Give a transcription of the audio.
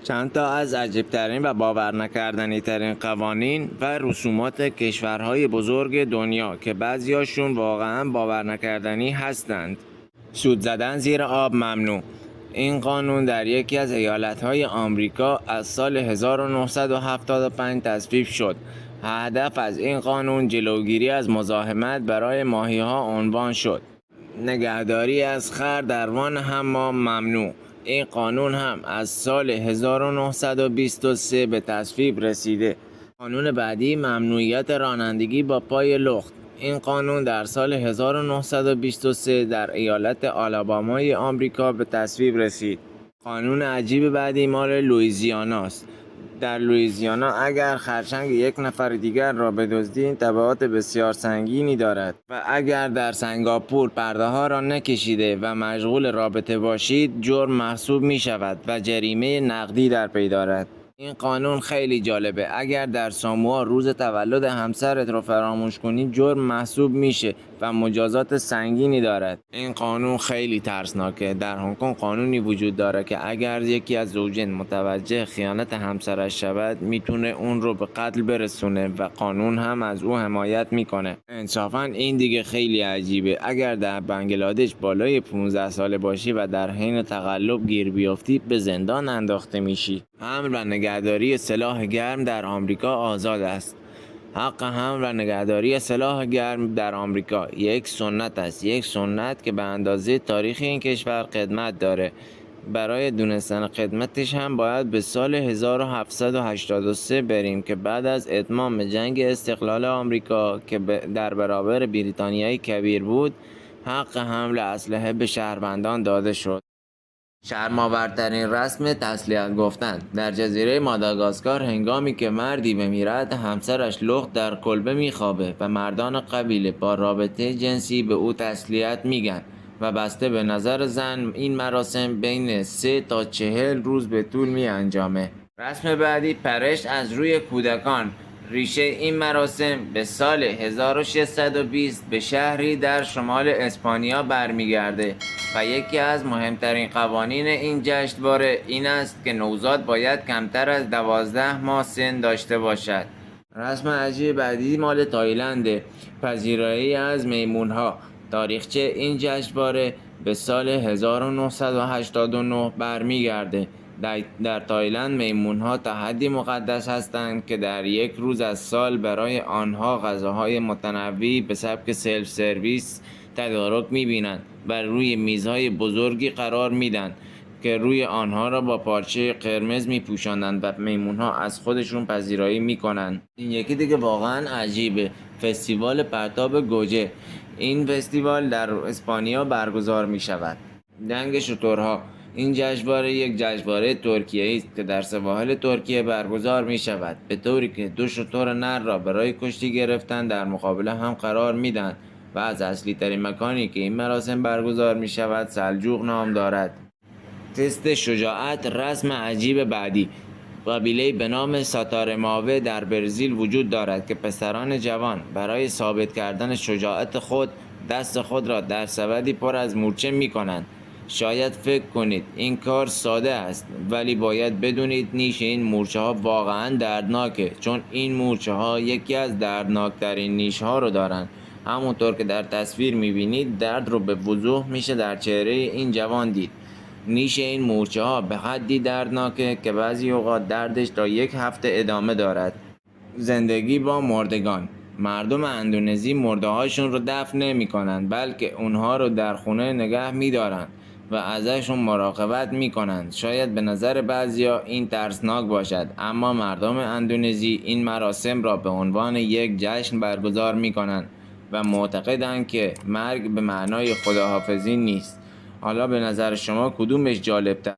چند تا از عجیب‌ترین و باورنکردنی‌ترین قوانین و رسومات کشورهای بزرگ دنیا که بعضیاشون واقعا باورنکردنی هستند. سود زدن زیر آب ممنوع. این قانون در یکی از ایالت‌های آمریکا از سال 1975 تصویب شد. هدف از این قانون جلوگیری از مزاحمت برای ماهی‌ها عنوان شد. نگهداری از خر در وان حمام ممنوع. این قانون هم از سال 1923 به تصویب رسیده. قانون بعدی ممنوعیت رانندگی با پای لخت. این قانون در سال 1923 در ایالت آلابامای آمریکا به تصویب رسید. قانون عجیب بعدی مال لوئیزیاناست. در لوئیزیانا اگر خرچنگ یک نفر دیگر را بدزدی این تبعات بسیار سنگینی دارد و اگر در سنگاپور پرده ها را نکشیده و مشغول رابطه باشید جرم محسوب می شود و جریمه نقدی در پی دارد. این قانون خیلی جالبه. اگر در ساموا روز تولد همسرت رو فراموش کنی جرم محسوب میشه و مجازات سنگینی دارد. این قانون خیلی ترسناکه. در هنگ کنگ قانونی وجود داره که اگر یکی از زوجین متوجه خیانت همسرش شود میتونه اون رو به قتل برسونه و قانون هم از او حمایت میکنه. انصافا این دیگه خیلی عجیبه. اگر در بنگلادش بالای 15 ساله باشی و در حین تقلب گیر بیافتی به زندان انداخته میشی. حمل و نگهداری سلاح گرم در آمریکا آزاد است. حق حمل و نگهداری سلاح گرم در آمریکا یک سنت است. یک سنت که به اندازه تاریخ این کشور قدمت داره. برای دونستن قدمتش هم باید به سال 1783 بریم که بعد از اتمام جنگ استقلال آمریکا که در برابر بریتانیای کبیر بود حق حمل اسلحه به شهروندان داده شد. شرم‌آورترین رسم تسلیت گفتن در جزیره ماداگاسکار هنگامی که مردی بمیرد همسرش لخت در کلبه میخوابه و مردان قبیله با رابطه جنسی به او تسلیت میگن و بسته به نظر زن این مراسم بین 3 تا 40 روز به طول میانجامه. رسم بعدی پرشت از روی کودکان. ریشه این مراسم به سال 1620 به شهری در شمال اسپانیا برمیگرده و یکی از مهمترین قوانین این جشنواره این است که نوزاد باید کمتر از 12 ماه سن داشته باشد. رسم عجیب بعدی مال تایلنده. پذیرایی از میمونها. تاریخچه این جشنواره به سال 1989 برمیگرده. در تایلند میمونها تحدی مقدس هستند که در یک روز از سال برای آنها غذاهای متنوعی به سبک سلف سرویس تدارک می‌بینند و روی میزهای بزرگی قرار میدن که روی آنها را با پارچه قرمز میپوشانند و میمونها از خودشون پذیرایی میکنند. این یکی دیگه واقعا عجیبه. فستیوال پرتاب گوجه. این فستیوال در اسپانیا برگزار میشود. دنگ شترها. این جشنواره یک جشنواره ترکیه‌ای است که در سواحل ترکیه برگزار می شود به طوری که 2 شتر نر را برای کشتی گرفتن در مقابله هم قرار میدن و از اصلی ترین مکانی که این مراسم برگزار می شود سلجوق نام دارد. تست شجاعت. رسم عجیب بعدی. قبیله به نام ساتارماوه در برزیل وجود دارد که پسران جوان برای ثابت کردن شجاعت خود دست خود را در سبدی پر از مورچه می کنند. شاید فکر کنید این کار ساده است ولی باید بدونید نیش این مورچه ها واقعا دردناکه چون این مورچه ها یکی از دردناکترین نیش ها رو دارن. همونطور که در تصویر میبینید درد رو به وضوح میشه در چهره این جوان دید. نیش این مورچه ها به حدی دردناکه که بعضی اوقات دردش تا 1 هفته ادامه دارد. زندگی با مردگان. مردم اندونزی مرده هاشون رو دفن نمی کنند بلکه اونها رو در خونه نگه می دارند و ازشون مراقبت می کنند. شاید به نظر بعضیا این ترسناک باشد اما مردم اندونزی این مراسم را به عنوان یک جشن برگزار می کنند و معتقدند که مرگ به معنای خداحافظی نیست. حالا به نظر شما کدومش جالب‌تر؟